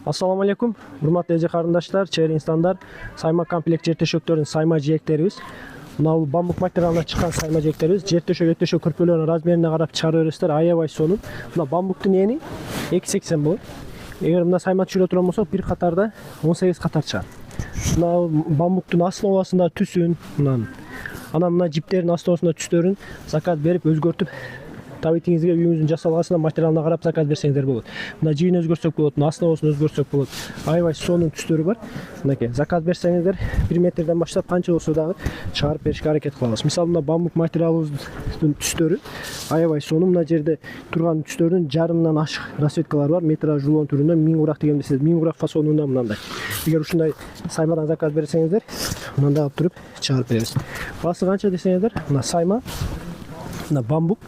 Assalamu alaikum. Hurmatly эже карындаштар, чейин инстандар, сайма комплект жер төшөктөрүнүн сайма жээктерибиз. Мына бамбук материалынан чыккан сайма жээктерибиз. Жер төшөк көрпөлөрүнүн размерине карап чыгарып бересиздер. Аябай сонун. Мына бамбуктун эни 2,80 болот. Эгер мына сайма түшүрө турган болсок, бир катарда 18 катар чыгат. Мына бамбуктун основасында түсүн, мына жиптердин основасында түстөрүн заказ берип өзгөртүп табитиңизге үйүңүздүн жасалгасына материалына карап заказ берсеңиздер болот. Мына жигин өзгөртсөк болот, основасын өзгөртсөк болот. Аябай сонун түстөрү бар. Мынакей заказ берсеңиздер 1 метрден баштап канча болсо дагы чыгарып беришке аракет кылабыз. Мисалы мына бамбук материалыбыздын түстөрү аябай сонун. Мына жерде турган түстөрдүн жарымынан ашык расцветкалар бар. Метраж рулон түрүндө 1000 урак деген билесиз. 1000 урак фасонунда мындай. Эгер ушундай саймадан заказ берсеңиздер, мындай алып туруп чыгарып беребиз. Басы канча десеңиздер, мына сайма, мына бамбук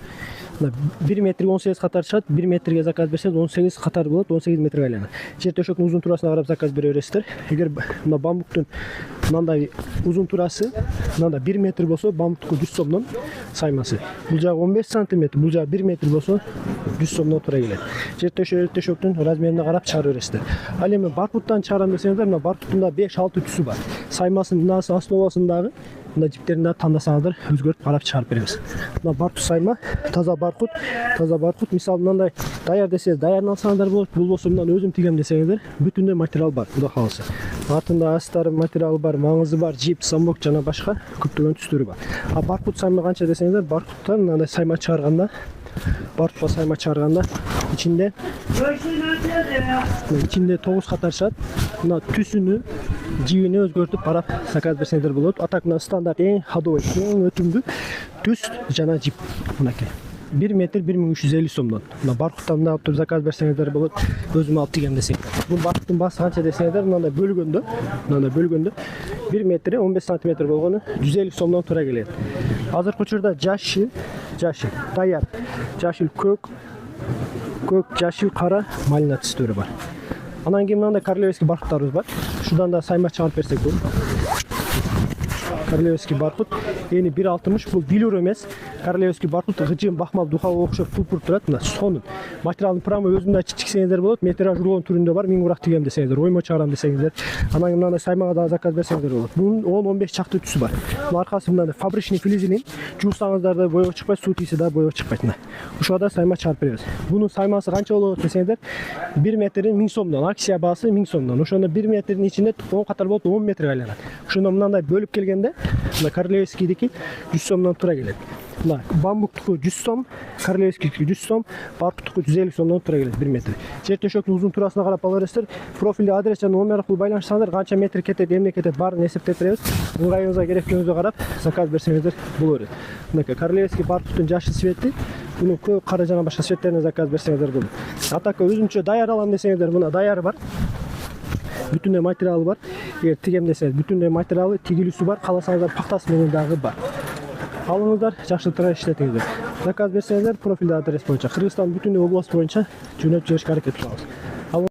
1 метрге 18 катар чыгат. 1 метрге заказ берсеңиз 18 катар болот, 18 метрге айланат. Жер төшөктүн узун турасына карап заказ бере бересиздер. Эгер мына бамбуктун мындай узун турасы мындай 1 метр болсо, бамбуктуку 100 сомдон саймасы. Бул жагы 15 сантиметр, бул жагы 1 метр болсо 100 сомдон туура келет. Жер төшөктүн размерине карап чыгарып бересиздер. Ал эми баркуттан чыгарам десеңиздер, мына баркуттун да 5-6 түсү бар. Саймасынын мынасы основасындагы мына жиптерин да тандасаңыздар өзгөртүп карап чыгарып беребиз. Мына баркут сайма, таза баркут. Мисалы мындай даяр десеңиз, даярын алсаңыздар болот. Бул болсо мындан өзүм тигем десеңиздер, бүтүндөй материал бар, кудай кааласа. Артында астары материалы бар, маңызы бар, жип, самбок жана башка көптөгөн түстөрү бар. А баркут сайма канча десеңиздер, баркуттан мындай сайма чыгарганда, баркутка сайма чыгарганда ичинде 9 катар чыгат. Мына түсүнү, жигини өзгөртүп карап заказ берсеңиздер болот. Атак мына стандарт эң ходовой, эң өтүмдүү түс жана жип. Мынакей 1 метр 1350 сомдон. Мына баркуттан мына алып туруп заказ берсеңиздер болот. Өзүм алып тигем десеңиздер. Бул баркуттун басы канча десеңиздер, мындай бөлгөндө 1 метр 15 сантиметр болгону 150 сомдон туура келет. Азыркы учурда жашыл, даяр, жашыл көк, жашыл, кара, малина түстөрү бар. Анан кийин мындай королевский баркуттарыбыз бар. Шудан да сайма чыгарып берсек болот. Королевский баркут эни 1,60, бул билур эмес. Королевский баркут гыжым, бахмал, духалга окшоп пурпур турат. Мына сонун. Материалдын прамы өзүндө чиксеңиздер болот. Метраж рулон түрүндө бар. 1000 урак тигем десеңиздер, оймо чыгарам десеңиздер. Анан кийин мындай саймага да заказ берсеңиздер болот. Бунун 10-15 чакты түсү бар. Бул аркасы мындай фабричный флизелин. Жуусаңыздар да боего чыкпайт, суу тийсе да боего чыкпайт. Ушуга да сайма чыгарып беребиз. Бунун саймасы канча болот десеңиздер, 1 метрин 1000 сомдон, акция баасы 1000 сомдон. Ошондо 1 метрдин ичинде 10 катар болот, 10 метрге айланат. Ошондо мындай бөлүп келгенде, мына королевскийдики 100 сомдон туура келет. Мына бамбуктуку 100 сом, королевскийдики 100 сом, баркуттуку 150 сомдон туура келет 1 метр. Жер төшөктүн узун турасына карап ала бересиздер. Профилде адрес жана номер аркылуу байланышсаңыздар, канча метр кетет, эмне кетет, баарын эсептеп беребиз. Ыңгайыңызга керектигиңизге карап заказ берсеңиздер боло берет. Мынакей королевский баркуттун жашыл цвети, муну көк, кара жана башка цветтерине заказ берсеңиздер болот. Атака өзүмчө даяр алам десеңиздер, мына даяры бар. Бүтүндөй материалы бар. Эгер тигем десеңиз, бүтүндөй материалы, тигилүүсү бар, кааласаңыздар пактасы менен дагы бар. Алыңыздар, жакшылтуураак иштетиңиздер. Заказ берсеңиздер, профилде адрес боюнча Кыргызстан бүтүндөй область боюнча жөнөтүп жиберишке аракет кылабыз.